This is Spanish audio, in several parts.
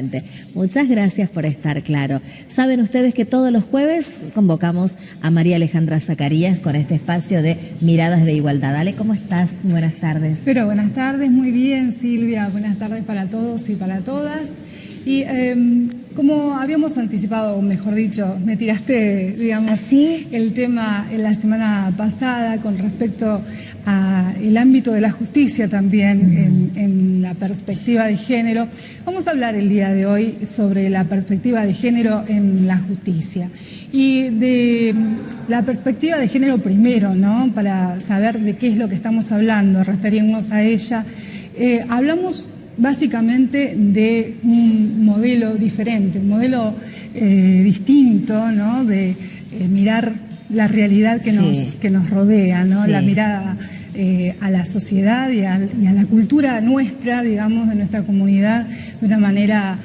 Exactamente. Muchas gracias por estar claro. Saben ustedes que todos los jueves convocamos a María Alejandra Zacarías con este espacio de Miradas de Igualdad. Ale, ¿cómo estás? Buenas tardes. Pero buenas tardes, muy bien, Silvia. Buenas tardes para todos y para todas. Y como habíamos anticipado, o mejor dicho, me tiraste, digamos, ¿Así? el tema en la semana pasada con respecto al ámbito de la justicia también en la perspectiva de género. Vamos a hablar el día de hoy sobre la perspectiva de género en la justicia. Y de la perspectiva de género primero, ¿no? Para saber de qué es lo que estamos hablando, referirnos a ella. Hablamos básicamente de un modelo diferente, un modelo distinto, ¿no? De mirar la realidad que nos rodea, ¿no? La mirada a la sociedad y a la cultura nuestra, digamos, de nuestra comunidad, de una manera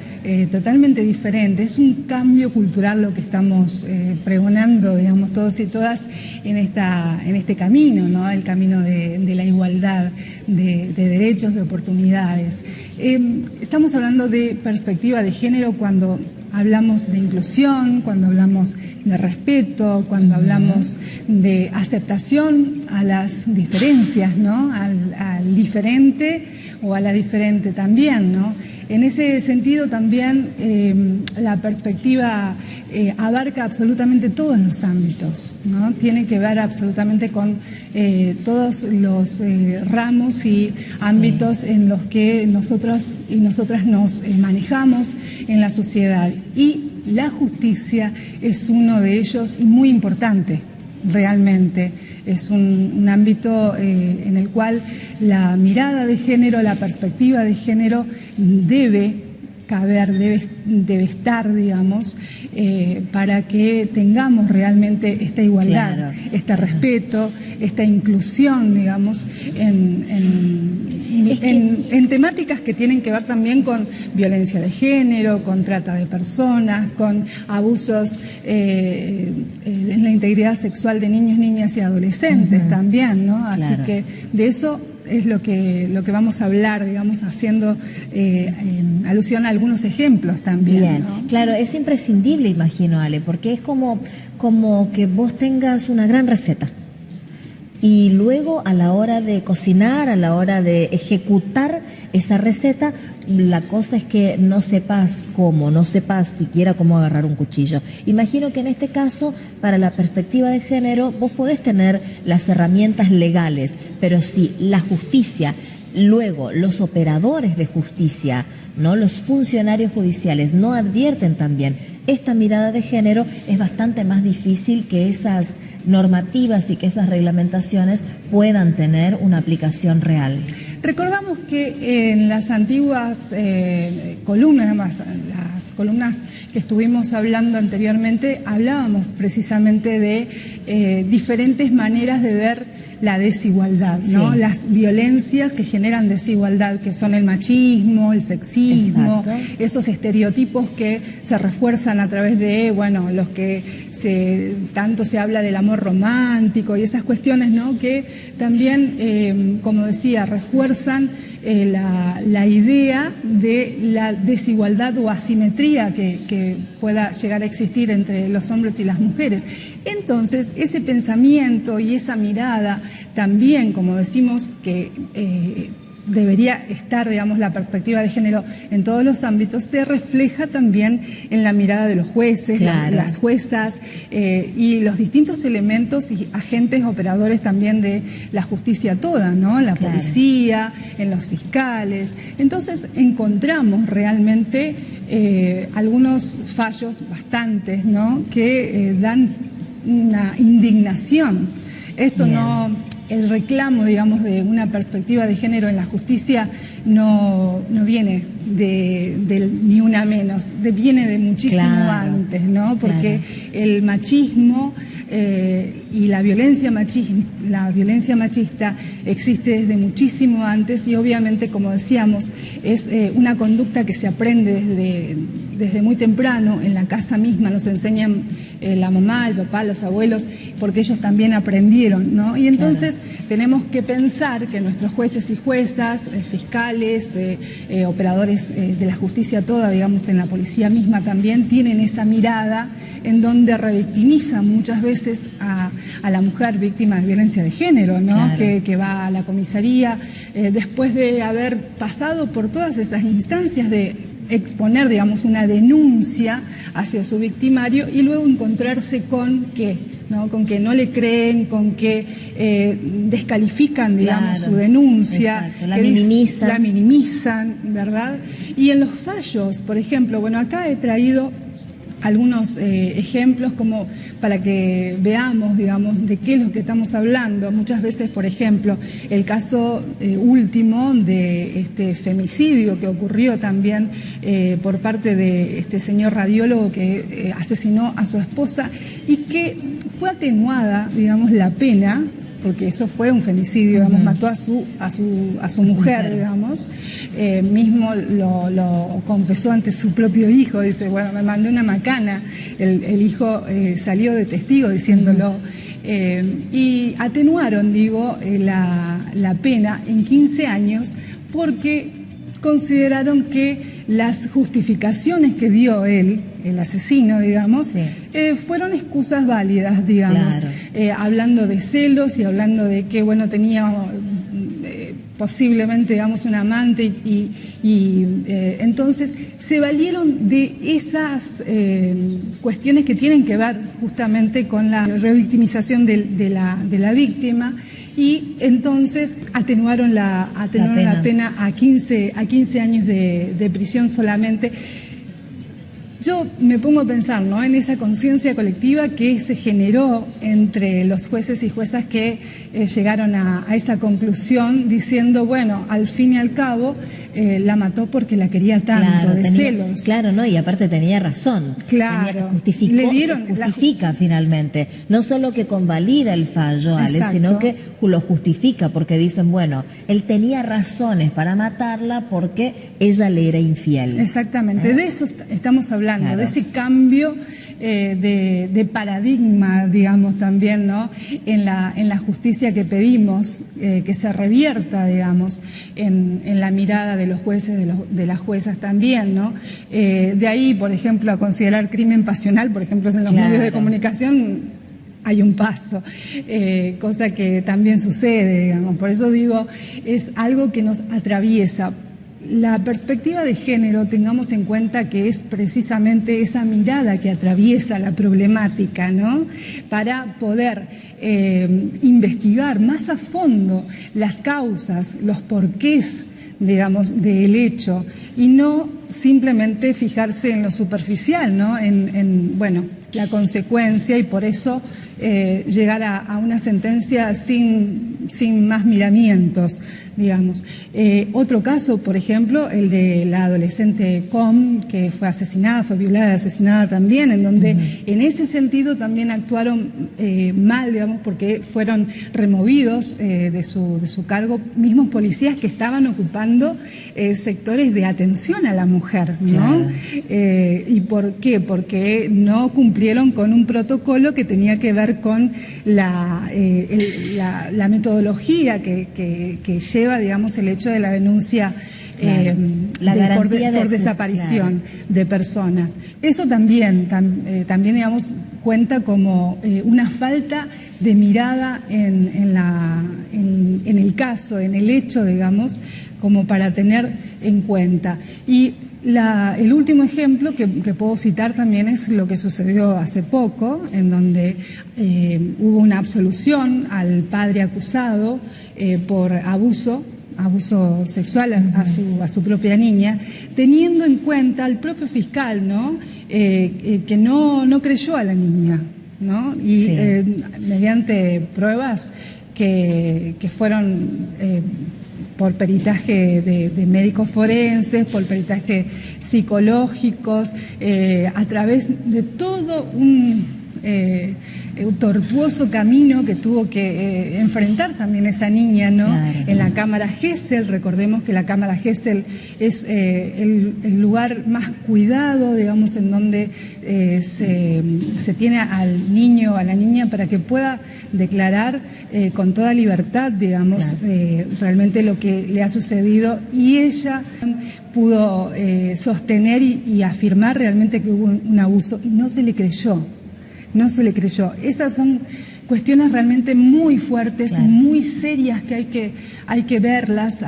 totalmente diferente. Es un cambio cultural lo que estamos pregonando, digamos, todos y todas en este camino, ¿no? El camino de la igualdad, de derechos, de oportunidades. Estamos hablando de perspectiva de género cuando hablamos de inclusión, cuando hablamos de respeto, cuando hablamos de aceptación a las diferencias, ¿no? Al diferente o a la diferente también, ¿no? En ese sentido también la perspectiva abarca absolutamente todos los ámbitos, ¿no? Tiene que ver absolutamente con todos los ramos y ámbitos en los que nosotros y nosotras nos manejamos en la sociedad. Y la justicia es uno de ellos y muy importante. Realmente es un ámbito en el cual la mirada de género, la perspectiva de género debe caber, debe estar, digamos, para que tengamos realmente esta igualdad, este respeto, esta inclusión, digamos, en temáticas que tienen que ver también con violencia de género, con trata de personas, con abusos en la integridad sexual de niños, niñas y adolescentes también, ¿no? Así que de eso es lo que vamos a hablar, digamos, haciendo alusión a algunos ejemplos también. Bien, ¿no? Claro, es imprescindible, imagino, Ale, porque es como que vos tengas una gran receta y luego a la hora de cocinar, a la hora de ejecutar esa receta, la cosa es que no sepas cómo, no sepas siquiera cómo agarrar un cuchillo. Imagino que en este caso, para la perspectiva de género, vos podés tener las herramientas legales, pero si la justicia, luego los operadores de justicia, ¿no? Los funcionarios judiciales no advierten también esta mirada de género, es bastante más difícil que esas normativas y que esas reglamentaciones puedan tener una aplicación real. Recordamos que en las antiguas columnas, además, las columnas que estuvimos hablando anteriormente, hablábamos precisamente de diferentes maneras de ver la desigualdad, ¿no? Sí. Las violencias que generan desigualdad, que son el machismo, el sexismo, esos estereotipos que se refuerzan a través de, bueno, los que tanto se habla del amor romántico y esas cuestiones, ¿no? Que también, como decía, refuerzan la idea de la desigualdad o asimetría que pueda llegar a existir entre los hombres y las mujeres. Entonces, ese pensamiento y esa mirada también, como decimos, que debería estar, digamos, la perspectiva de género en todos los ámbitos, se refleja también en la mirada de los jueces, las juezas y los distintos elementos y agentes operadores también de la justicia toda, ¿no? La policía, en los fiscales. Entonces encontramos realmente algunos fallos bastantes, ¿no? Que dan una indignación. Esto no... El reclamo, digamos, de una perspectiva de género en la justicia no viene de ni una menos, viene de muchísimo antes, ¿no? Porque el machismo y la violencia machista existe desde muchísimo antes y obviamente, como decíamos, es una conducta que se aprende desde muy temprano. En la casa misma nos enseñan la mamá, el papá, los abuelos, porque ellos también aprendieron, ¿no? Y entonces tenemos que pensar que nuestros jueces y juezas, fiscales, operadores de la justicia toda, digamos, en la policía misma también, tienen esa mirada en donde revictimizan muchas veces a la mujer víctima de violencia de género, ¿no? Claro. Que va a la comisaría después de haber pasado por todas esas instancias de exponer, digamos, una denuncia hacia su victimario y luego encontrarse con que, ¿no? Con que no le creen, con que descalifican, digamos, su denuncia, la minimizan, ¿verdad? Y en los fallos, por ejemplo, bueno, acá he traído algunos ejemplos como para que veamos, digamos, de qué es lo que estamos hablando. Muchas veces, por ejemplo, el caso último de este femicidio que ocurrió también por parte de este señor radiólogo que asesinó a su esposa y que fue atenuada, digamos, la pena, porque eso fue un femicidio, digamos, mató a su mujer, digamos, mismo lo confesó ante su propio hijo, dice, bueno, me mandé una macana, el hijo salió de testigo diciéndolo, y atenuaron, digo, la pena en 15 años porque consideraron que las justificaciones que dio él, el asesino, digamos, fueron excusas válidas, digamos, hablando de celos y hablando de que, bueno, tenía posiblemente, digamos, un amante y entonces se valieron de esas cuestiones que tienen que ver justamente con la revictimización de la víctima y entonces atenuaron la pena a 15 años de prisión solamente. Yo me pongo a pensar, ¿no?, en esa conciencia colectiva que se generó entre los jueces y juezas que llegaron a esa conclusión diciendo, bueno, al fin y al cabo la mató porque la quería tanto, de celos. Claro, ¿no? Y aparte tenía razón. Claro. Justifica finalmente. No solo que convalida el fallo, Ale, sino que lo justifica porque dicen, bueno, él tenía razones para matarla porque ella le era infiel. Exactamente. De eso estamos hablando. De ese cambio de paradigma, digamos, también, ¿no?, en la justicia que pedimos, que se revierta, digamos, en la mirada de los jueces, de las juezas también, ¿no? De ahí, por ejemplo, a considerar crimen pasional, por ejemplo, en los medios de comunicación hay un paso, cosa que también sucede, digamos. Por eso digo, es algo que nos atraviesa. La perspectiva de género, tengamos en cuenta que es precisamente esa mirada que atraviesa la problemática, ¿no?, para poder investigar más a fondo las causas, los porqués, digamos, del hecho y no simplemente fijarse en lo superficial, ¿no?, en bueno, la consecuencia y por eso llegar a una sentencia sin más miramientos, digamos. Otro caso, por ejemplo, el de la adolescente Com, que fue asesinada, fue violada y asesinada también, en donde en ese sentido también actuaron mal, digamos, porque fueron removidos de su cargo mismos policías que estaban ocupando sectores de atención a la mujer, ¿no? ¿Y por qué? Porque no cumplieron con un protocolo que tenía que ver con la metodología que lleva, digamos, el hecho de la denuncia por desaparición de personas. Eso también, digamos, cuenta como una falta de mirada en el caso, en el hecho, digamos, como para tener en cuenta. Y el último ejemplo que puedo citar también es lo que sucedió hace poco, en donde hubo una absolución al padre acusado por abuso sexual a su propia niña, teniendo en cuenta al propio fiscal, ¿no?, que no creyó a la niña, ¿no? Y mediante pruebas que fueron por peritaje de médicos forenses, por peritaje psicológicos, a través de todo tortuoso camino que tuvo que enfrentar también esa niña, ¿no? Claro. En la Cámara Gesell. Recordemos que la Cámara Gesell es el lugar más cuidado, digamos, en donde se tiene al niño, a la niña, para que pueda declarar con toda libertad, digamos, claro, realmente lo que le ha sucedido, y ella pudo sostener y afirmar realmente que hubo un abuso, y no se le creyó, no se le creyó. Esas son cuestiones realmente muy fuertes, claro, y muy serias, que hay que verlas,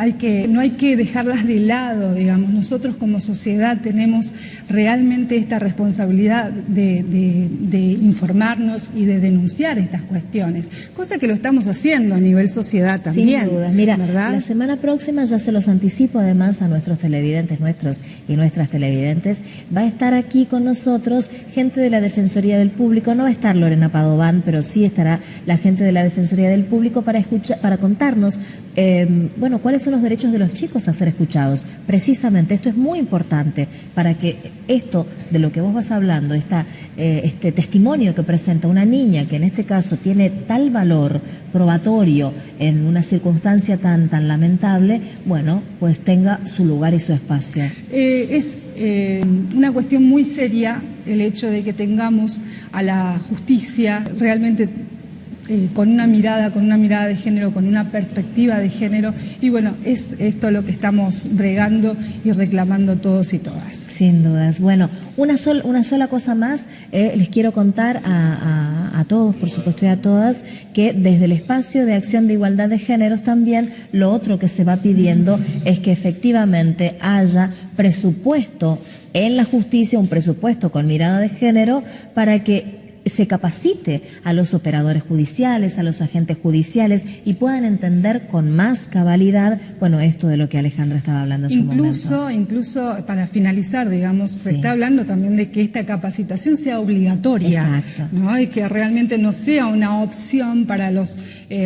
no hay que dejarlas de lado, digamos. Nosotros como sociedad tenemos realmente esta responsabilidad de informarnos y de denunciar estas cuestiones, cosa que lo estamos haciendo a nivel sociedad también. Sin duda. Mira, ¿verdad? La semana próxima, ya se los anticipo además a nuestros televidentes, nuestros y nuestras televidentes, va a estar aquí con nosotros gente de la Defensoría del Público. No va a estar Lorena Padován, pero sí estará la gente de la Defensoría del Público para contarnos bueno, cuáles son los derechos de los chicos a ser escuchados. Precisamente, esto es muy importante para que esto de lo que vos vas hablando, este testimonio que presenta una niña, que en este caso tiene tal valor probatorio en una circunstancia tan lamentable, bueno, pues tenga su lugar y su espacio. Es una cuestión muy seria el hecho de que tengamos a la justicia realmente con una mirada de género, con una perspectiva de género, y bueno, es esto lo que estamos bregando y reclamando todos y todas. Sin dudas. Bueno, una sola cosa más, les quiero contar a todos, por supuesto, y a todas, que desde el espacio de acción de igualdad de géneros también lo otro que se va pidiendo es que efectivamente haya presupuesto en la justicia, un presupuesto con mirada de género, para que se capacite a los operadores judiciales, a los agentes judiciales, y puedan entender con más cabalidad, bueno, esto de lo que Alejandra estaba hablando en su momento. Incluso para finalizar, digamos, se está hablando también de que esta capacitación sea obligatoria. Exacto. ¿No? Y que realmente no sea una opción para los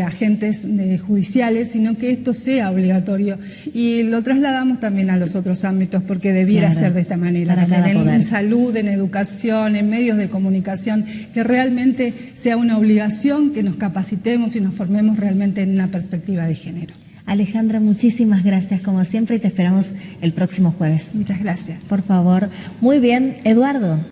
agentes judiciales, sino que esto sea obligatorio. Y lo trasladamos también a los otros ámbitos, porque debiera ser de esta manera, también en salud, en educación, en medios de comunicación, que realmente sea una obligación que nos capacitemos y nos formemos realmente en una perspectiva de género. Alejandra, muchísimas gracias como siempre, y te esperamos el próximo jueves. Muchas gracias. Por favor. Muy bien, Eduardo.